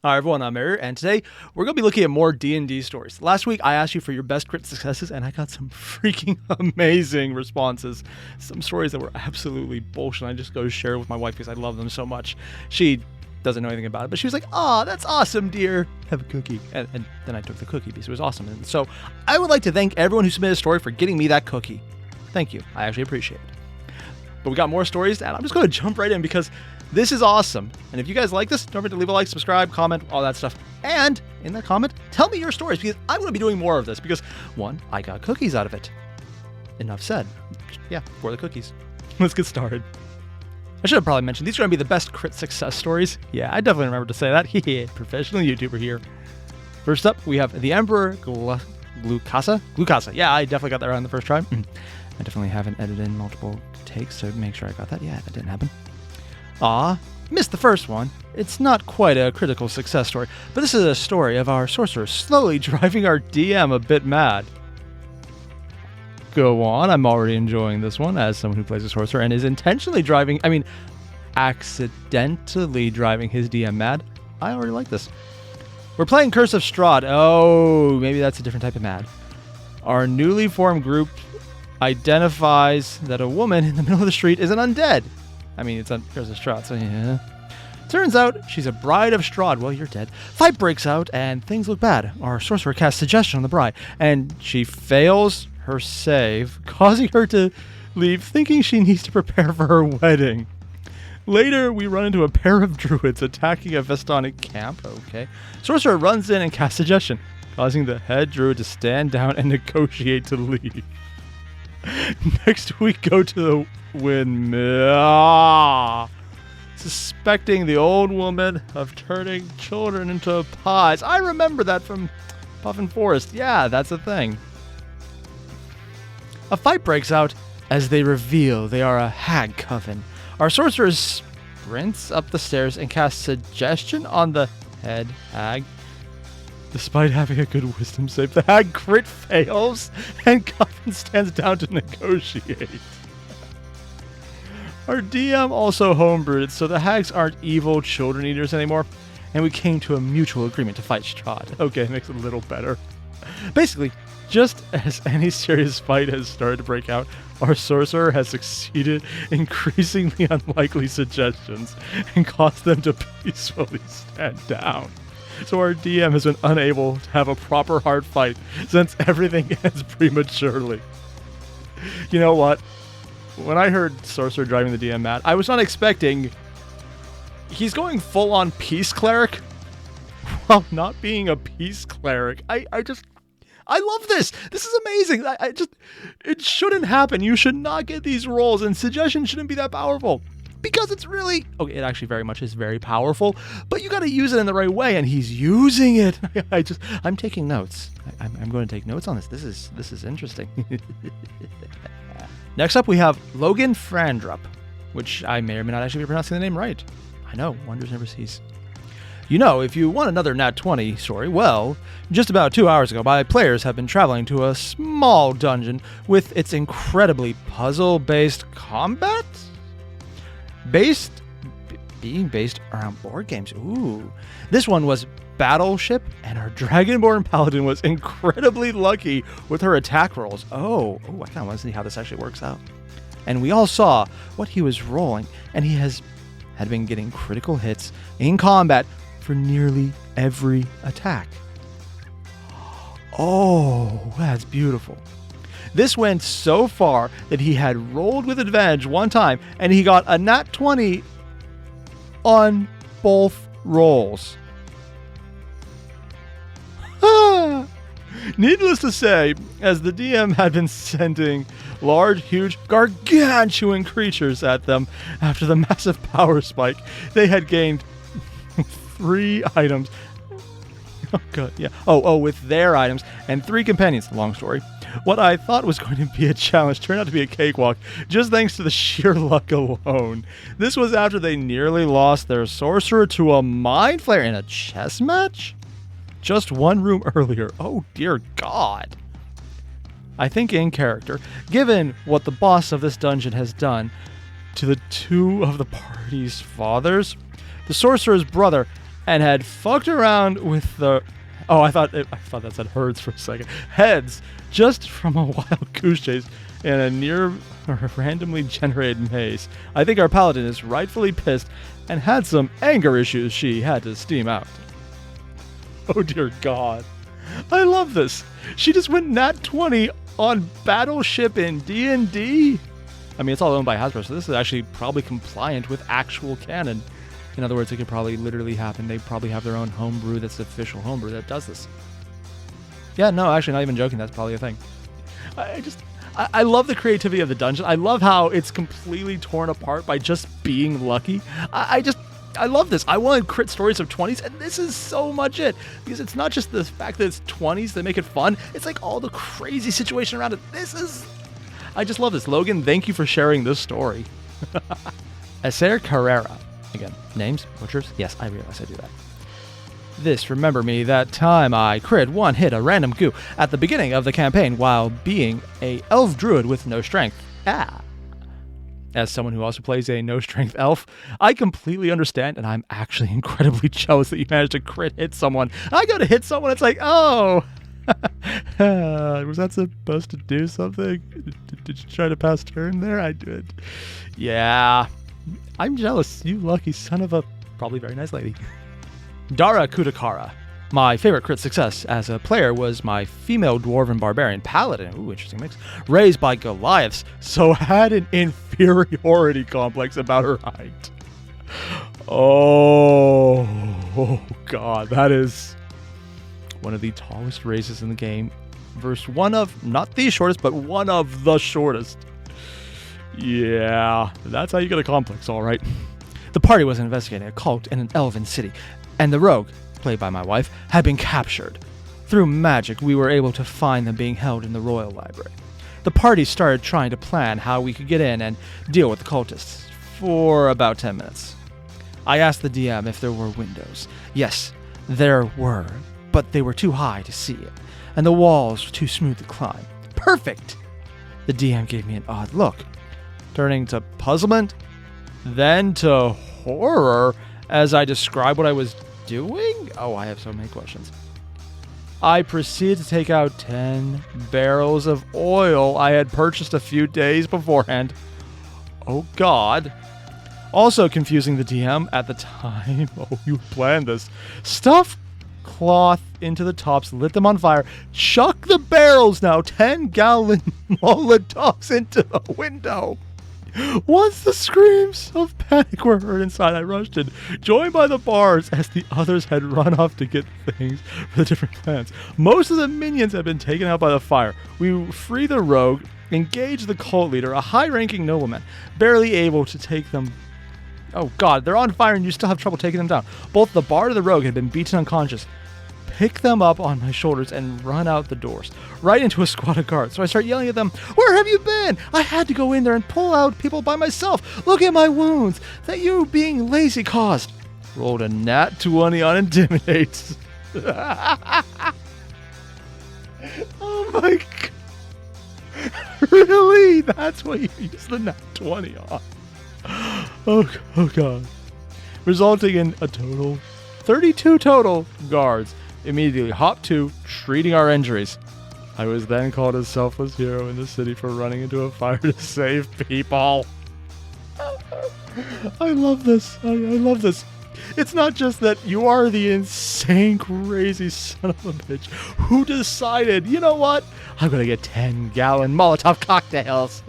Hi everyone, I'm Airier, and today we're going to be looking at more D&D stories. Last week I asked you for your best crit successes, and I got some freaking amazing responses. Some stories that were absolutely bullshit. I just go share it with my wife because I love them so much. She doesn't know anything about it, but she was like, "Aw, that's awesome, dear. Have a cookie." And then I took the cookie because it was awesome. And so I would like to thank everyone who submitted a story for getting me that cookie. Thank you. I actually appreciate it. But we got more stories, and I'm just going to jump right in because this is awesome. And if you guys like this, don't forget to leave a like, subscribe, comment, all that stuff. And in that comment, tell me your stories because I'm going to be doing more of this because, one, I got cookies out of it. Enough said. Yeah, for the cookies. Let's get started. I should have probably mentioned these are going to be the best crit success stories. Yeah, I definitely remember to say that. Professional YouTuber here. First up, we have the Emperor Glukasa. Glukasa. Yeah, I definitely got that right on the first try. I definitely haven't edited in multiple takes to make sure I got that. Yeah, that didn't happen. Aw, missed the first one. It's not quite a critical success story, but this is a story of our sorcerer slowly driving our DM a bit mad. Go on, I'm already enjoying this one as someone who plays a sorcerer and is accidentally driving his DM mad. I already like this. We're playing Curse of Strahd. Oh, maybe that's a different type of mad. Our newly formed group identifies that a woman in the middle of the street is an undead. I mean, it's on Curse of Strahd, so yeah. Turns out she's a bride of Strahd. Well, you're dead. Fight breaks out, and things look bad. Our sorcerer casts suggestion on the bride, and she fails her save, causing her to leave, thinking she needs to prepare for her wedding. Later, we run into a pair of druids attacking a Vestonic camp. Okay. Sorcerer runs in and casts suggestion, causing the head druid to stand down and negotiate to leave. Next, we go to the windmill. Suspecting the old woman of turning children into pies. I remember that from Puffin Forest. Yeah, that's a thing. A fight breaks out as they reveal they are a hag coven. Our sorcerer sprints up the stairs and casts suggestion on the head hag. Despite having a good wisdom save, the hag crit fails and Coven stands down to negotiate. Our DM also homebrewed it, so the hags aren't evil children eaters anymore, and we came to a mutual agreement to fight Strahd. Okay, makes it a little better. Basically, just as any serious fight has started to break out, our sorcerer has succeeded in increasingly unlikely suggestions and caused them to peacefully stand down. So our DM has been unable to have a proper hard fight since everything ends prematurely. You know what? When I heard Sorcerer driving the DM mad, I was not expecting... He's going full-on Peace Cleric while not being a Peace Cleric. I love this! This is amazing! It shouldn't happen. You should not get these rolls, and suggestion shouldn't be that powerful. Because it's really... Okay, it actually very much is very powerful, but you gotta use it in the right way, and he's using it. I'm taking notes. I'm going to take notes on this. This is interesting. Next up, we have Logan Frandrup, which I may or may not actually be pronouncing the name right. I know, wonders never cease. You know, if you want another Nat 20 story, well, just about 2 hours ago, my players have been traveling to a small dungeon with its incredibly puzzle-based combat? Being based around board games. Ooh. This one was Battleship, and our Dragonborn Paladin was incredibly lucky with her attack rolls. Oh, I kind of want to see how this actually works out. And we all saw what he was rolling, and he had been getting critical hits in combat for nearly every attack. Oh, that's beautiful. This went so far that he had rolled with advantage one time, and he got a nat 20 on both rolls. Needless to say, as the DM had been sending large, huge, gargantuan creatures at them after the massive power spike, they had gained 3 items. Oh, God, yeah. With their items and 3 companions. Long story. What I thought was going to be a challenge turned out to be a cakewalk, just thanks to the sheer luck alone. This was after they nearly lost their sorcerer to a mind flayer in a chess match? Just one room earlier. Oh, dear God. I think in character, given what the boss of this dungeon has done to the 2 of the party's fathers, the sorcerer's brother and had fucked around with the... Oh, I thought that said herds for a second. Heads, just from a wild goose chase in a near randomly generated maze. I think our paladin is rightfully pissed and had some anger issues she had to steam out. Oh dear God. I love this. She just went nat 20 on Battleship in D&D. I mean, it's all owned by Hasbro, so this is actually probably compliant with actual canon. In other words, it could probably literally happen. They probably have their own homebrew that's the official homebrew that does this. Yeah, no, actually, not even joking. That's probably a thing. I love the creativity of the dungeon. I love how it's completely torn apart by just being lucky. I love this. I wanted crit stories of 20s, and this is so much it. Because it's not just the fact that it's 20s that make it fun. It's like all the crazy situation around it. I just love this. Logan, thank you for sharing this story. Airier Carrera. Again, names, butchers. Yes, I realize I do that. This, remember me, that time I crit one hit a random goo at the beginning of the campaign while being a elf druid with no strength. As someone who also plays a no strength elf, I completely understand, and I'm actually incredibly jealous that you managed to crit hit someone. I go to hit someone, it's like, oh, was that supposed to do something? Did you try to pass turn there? I did. Yeah, I'm jealous. You lucky son of a probably very nice lady. Dara Kudakara. My favorite crit success as a player was my female dwarven barbarian paladin, ooh, interesting mix, raised by Goliaths, so had an inferiority complex about her height. Oh God, that is one of the tallest races in the game versus one of, not the shortest, but one of the shortest. Yeah, that's how you get a complex, all right. The party was investigating a cult in an elven city, and the rogue, played by my wife, had been captured. Through magic, we were able to find them being held in the royal library. The party started trying to plan how we could get in and deal with the cultists for about 10 minutes. I asked the DM if there were windows. Yes, there were, but they were too high to see it, and the walls were too smooth to climb. Perfect! The DM gave me an odd look, turning to puzzlement, then to horror as I described what I was doing? Oh, I have so many questions. I proceeded to take out 10 barrels of oil I had purchased a few days beforehand. Oh God. Also confusing the DM at the time. Oh, you planned this. Stuffed cloth into the tops, lit them on fire, chuck the barrels now 10-gallon Molotovs into the window. Once the screams of panic were heard inside, I rushed in, joined by the bars as the others had run off to get things for the different plans. Most of the minions had been taken out by the fire. We free the rogue, engage the cult leader, a high-ranking nobleman, barely able to take them. Oh God, they're on fire and you still have trouble taking them down. Both the bard and the rogue had been beaten unconscious. Pick them up on my shoulders and run out the doors, right into a squad of guards. So I start yelling at them, "Where have you been? I had to go in there and pull out people by myself. Look at my wounds that you being lazy caused." Rolled a nat 20 on Intimidate. Oh my God. Really? That's what you use the nat 20 on. Oh God. Resulting in a total 32 total guards immediately hopped to treating our injuries. I was then called a selfless hero in the city for running into a fire to save people. I love this. I love this. It's not just that you are the insane, crazy son of a bitch who decided, you know what? I'm going to get 10-gallon Molotov cocktails.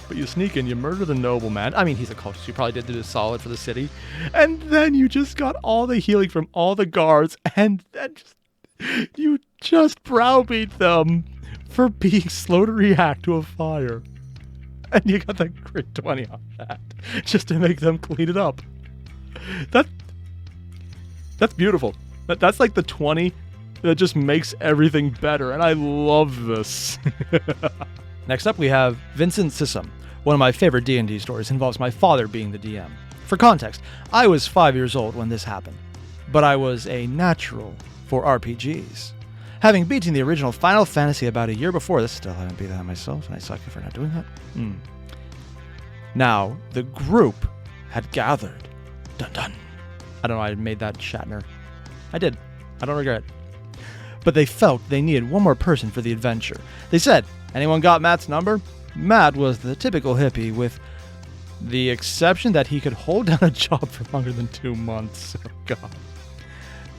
But you sneak in, you murder the nobleman. I mean, he's a cultist. You probably did do a solid for the city. And then you just got all the healing from all the guards. And then you just browbeat them for being slow to react to a fire. And you got that crit 20 on that just to make them clean it up. That's beautiful. That's like the 20 that just makes everything better. And I love this. Next up, we have Vincent Sissom. One of my favorite D&D stories involves my father being the DM. For context, I was 5 years old when this happened, but I was a natural for RPGs. Having beaten the original Final Fantasy about a year before this, still haven't beat that myself, and I suck for not doing that. Now, the group had gathered Dun dun. I don't know, I made that Shatner. I did. I don't regret it. But they felt they needed one more person for the adventure. They said, anyone got Matt's number? Matt was the typical hippie, with the exception that he could hold down a job for longer than 2 months. Oh, God.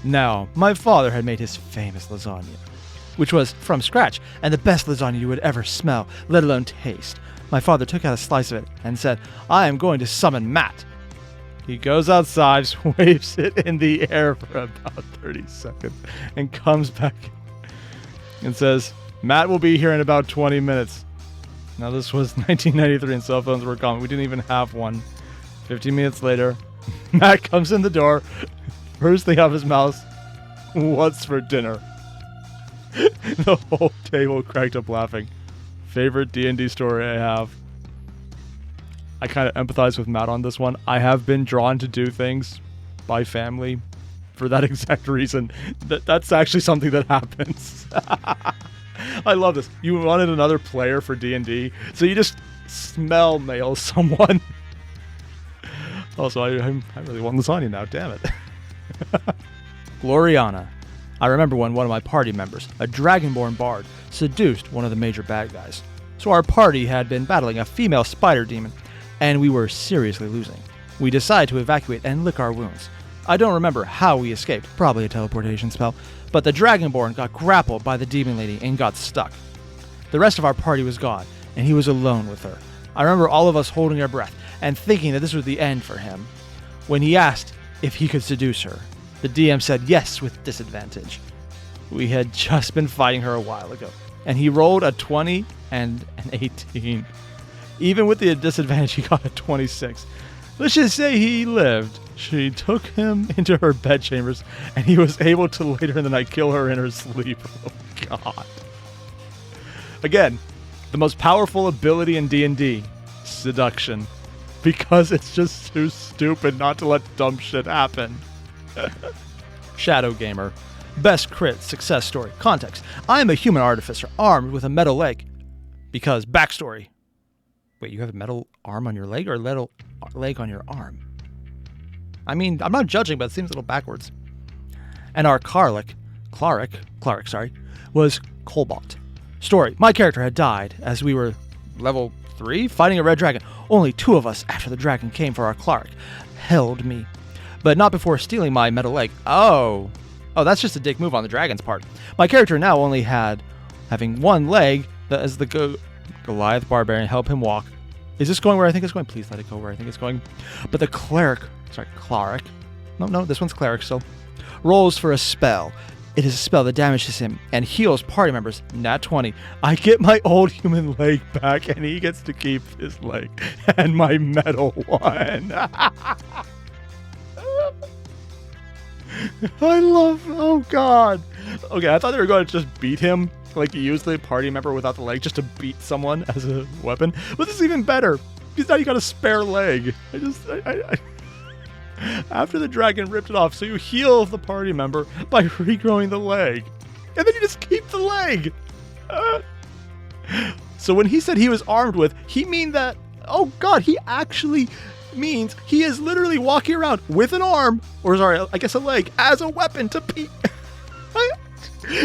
Now, my father had made his famous lasagna, which was from scratch, and the best lasagna you would ever smell, let alone taste. My father took out a slice of it and said, I am going to summon Matt. He goes outside, waves it in the air for about 30 seconds, and comes back and says, Matt will be here in about 20 minutes. Now, this was 1993 and cell phones were common. We didn't even have one. 15 minutes later, Matt comes in the door. First thing out of his mouth, what's for dinner? The whole table cracked up laughing. Favorite D&D story I have. I kind of empathize with Matt on this one. I have been drawn to do things by family for that exact reason. That's actually something that happens. I love this. You wanted another player for D&D, so you just smell mail someone. Also, I really want lasagna now, damn it. Gloriana. I remember when one of my party members, a dragonborn bard, seduced one of the major bad guys. So our party had been battling a female spider demon, and we were seriously losing. We decided to evacuate and lick our wounds. I don't remember how we escaped, probably a teleportation spell, but the dragonborn got grappled by the demon lady and got stuck. The rest of our party was gone, and he was alone with her. I remember all of us holding our breath and thinking that this was the end for him. When he asked if he could seduce her, the DM said yes with disadvantage. We had just been fighting her a while ago, and he rolled a 20 and an 18. Even with the disadvantage, he got a 26. Let's just say he lived. She took him into her bedchambers, and he was able to later in the night kill her in her sleep. Oh, God. Again, the most powerful ability in D&D, seduction. Because it's just too stupid not to let dumb shit happen. Shadow Gamer. Best crit success story. Context. I am a human artificer armed with a metal leg. Because backstory. Wait, you have a metal arm on your leg or a metal leg on your arm? I mean, I'm not judging, but it seems a little backwards. And our Clark, was Colbot. Story. My character had died as we were level 3 fighting a red dragon. Only 2 of us after the dragon came for our Clark. Held me. But not before stealing my metal leg. Oh, that's just a dick move on the dragon's part. My character now only having one leg as the Goliath barbarian help him walk. Is this going where I think it's going? Please let it go where I think it's going. But the cleric. No, this one's cleric still. Rolls for a spell. It is a spell that damages him and heals party members. Nat 20. I get my old human leg back and he gets to keep his leg and my metal one. I love, oh God. Okay, I thought they were going to just beat him, like you use the party member without the leg just to beat someone as a weapon. But this is even better, because now you got a spare leg. After the dragon ripped it off, so you heal the party member by regrowing the leg. And then you just keep the leg. So when he said he was armed with, he mean that, oh God, he actually means he is literally walking around with an arm, or sorry, I guess a leg, as a weapon to beat.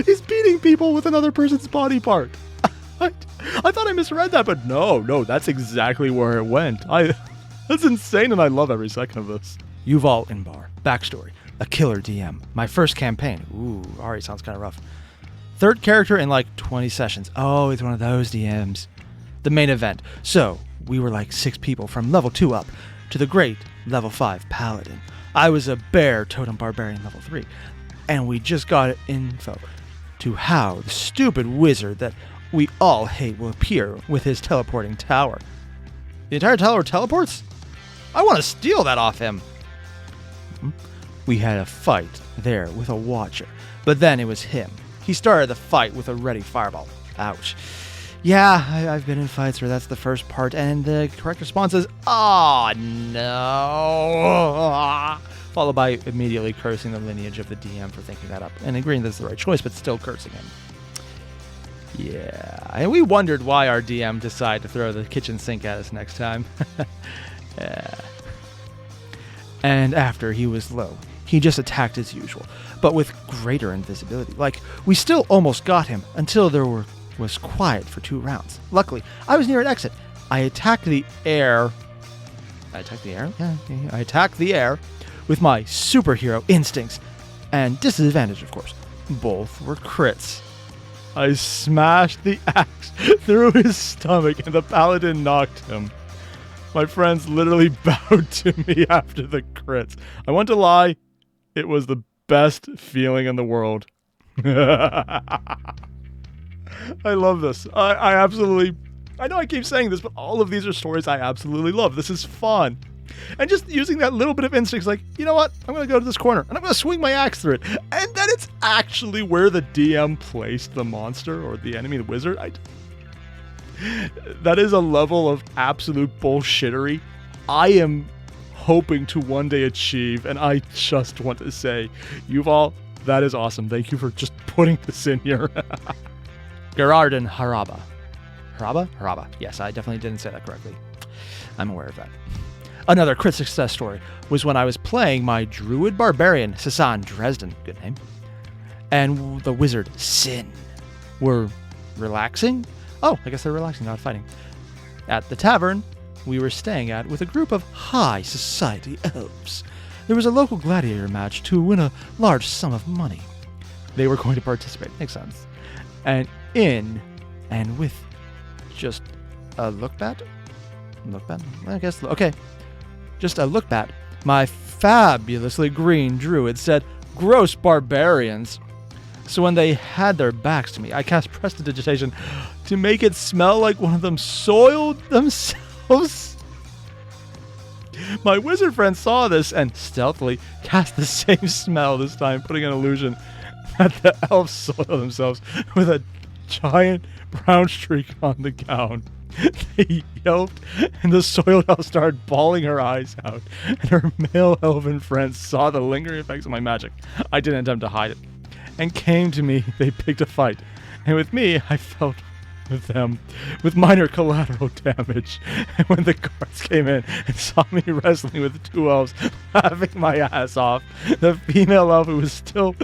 He's beating people with another person's body part. I thought I misread that, but no, that's exactly where it went. That's insane, and I love every second of this. Yuval Inbar. Backstory. A killer DM. My first campaign. Ooh, already sounds kind of rough. Third character in like 20 sessions. Oh, it's one of those DMs. The main event. So, we were like 6 people from level 2 up to the great level 5 paladin. I was a bear totem barbarian level 3. And we just got info to how the stupid wizard that we all hate will appear with his teleporting tower. The entire tower teleports? I want to steal that off him. We had a fight there with a watcher, but then it was him. He started the fight with a ready fireball. Ouch. Yeah, I've been in fights where that's the first part, and the correct response is, "Oh no," followed by immediately cursing the lineage of the DM for thinking that up, and agreeing that's the right choice, but still cursing him. Yeah, and we wondered why our DM decided to throw the kitchen sink at us next time. Yeah. And after he was low, he just attacked as usual, but with greater invisibility. Like, we still almost got him until there was quiet for 2 rounds. Luckily, I was near an exit. I attacked the air. I attacked the air? Yeah. I attacked the air with my superhero instincts. And disadvantage, of course. Both were crits. I smashed the axe through his stomach and the paladin knocked him. My friends literally bowed to me after the crits. I want to lie. It was the best feeling in the world. I love this. I absolutely... I know I keep saying this, but all of these are stories I absolutely love. This is fun. And just using that little bit of instinct, like, you know what? I'm going to go to this corner, and I'm going to swing my axe through it. And then it's actually where the DM placed the monster or the enemy, the wizard. That is a level of absolute bullshittery I am hoping to one day achieve, and I just want to say, Yuval, that is awesome. Thank you for just putting this in here. Gerardin Haraba. Haraba? Yes, I definitely didn't say that correctly. I'm aware of that. Another crit success story was when I was playing my druid barbarian, Sasan Dresden, good name, and the wizard, Sin, were relaxing. Oh, I guess they're relaxing, not fighting. At the tavern we were staying at with a group of high society elves. There was a local gladiator match to win a large sum of money. They were going to participate, makes sense. And with just a look bat? I guess, okay. Just a look bat. My fabulously green druid said, "Gross barbarians." So when they had their backs to me, I cast Prestidigitation to make it smell like one of them soiled themselves. My wizard friend saw this and stealthily cast the same smell, this time putting an illusion that the elves soiled themselves with a giant brown streak on the gown. They yelped, and the soiled elf started bawling her eyes out, and her male elven friends saw the lingering effects of my magic. I didn't attempt to hide it, and came to me. They picked a fight, and with me, I felt with them with minor collateral damage. And when the guards came in and saw me wrestling with 2 elves, laughing my ass off, the female elf, who was still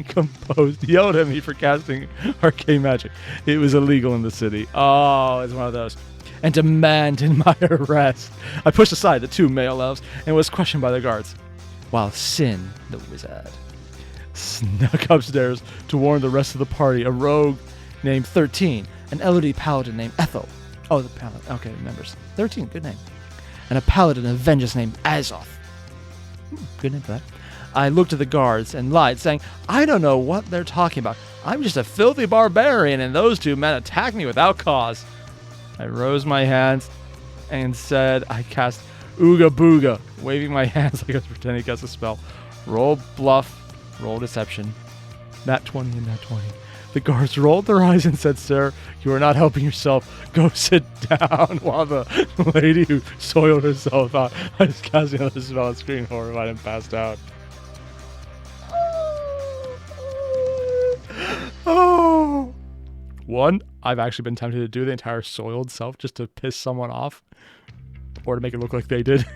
composed, yelled at me for casting arcane magic. It was illegal in the city. Oh, it's one of those. And demanded my arrest. I pushed aside the 2 male elves and was questioned by the guards, while Sin, the wizard, snuck upstairs to warn the rest of the party. A rogue named 13, an elderly paladin named Ethel. Oh, the paladin. Okay, members. 13, good name. And a paladin of vengeance named Azoth. Good name for that. I looked at the guards and lied, saying, "I don't know what they're talking about. I'm just a filthy barbarian, and those 2 men attacked me without cause." I rose my hands and said I cast Ooga Booga, waving my hands like I was pretending to cast a spell. Roll bluff, roll deception. Nat 20 and nat 20. The guards rolled their eyes and said, "Sir, you are not helping yourself. Go sit down," while the lady who soiled herself thought I was casting another spell and screamed horrified and passed out. Oh. One, I've actually been tempted to do the entire soiled self just to piss someone off or to make it look like they did.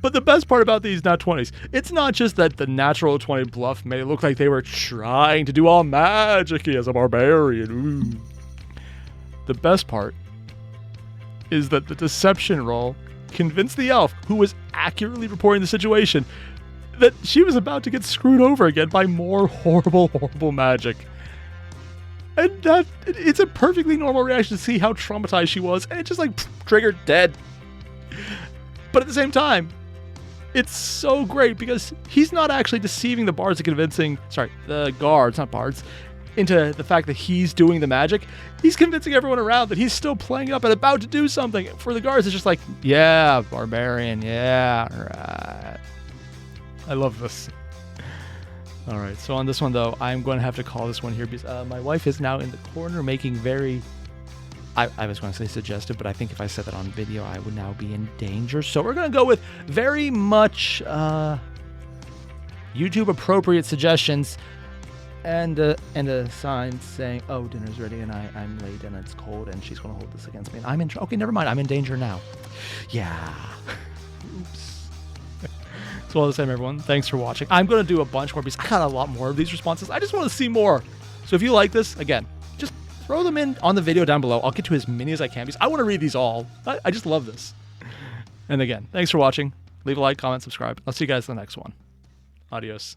But the best part about these nat 20s, it's not just that the natural 20 bluff made it look like they were trying to do all magic-y as a barbarian. Ooh. The best part is that the deception roll convinced the elf, who was accurately reporting the situation, that she was about to get screwed over again by more horrible, horrible magic. And that, it's a perfectly normal reaction to see how traumatized she was, and it just triggered dead. But at the same time, it's so great because he's not actually deceiving the guards, not bards, into the fact that he's doing the magic. He's convincing everyone around that he's still playing up and about to do something. For the guards, it's just like, yeah, barbarian, yeah, right. I love this. All right, so on this one, though, I'm going to have to call this one here because my wife is now in the corner making very... I was going to say suggestive, but I think if I said that on video, I would now be in danger. So we're going to go with very much YouTube-appropriate suggestions and a sign saying, "Oh, dinner's ready, and I'm late, and it's cold, and she's going to hold this against me." And okay, never mind. I'm in danger now. Yeah. Oops. So all the same, everyone, thanks for watching. I'm going to do a bunch more because I got a lot more of these responses. I just want to see more. So if you like this, again, just throw them in on the video down below. I'll get to as many as I can because I want to read these all. I just love this. And again, thanks for watching. Leave a like, comment, subscribe. I'll see you guys in the next one. Adios.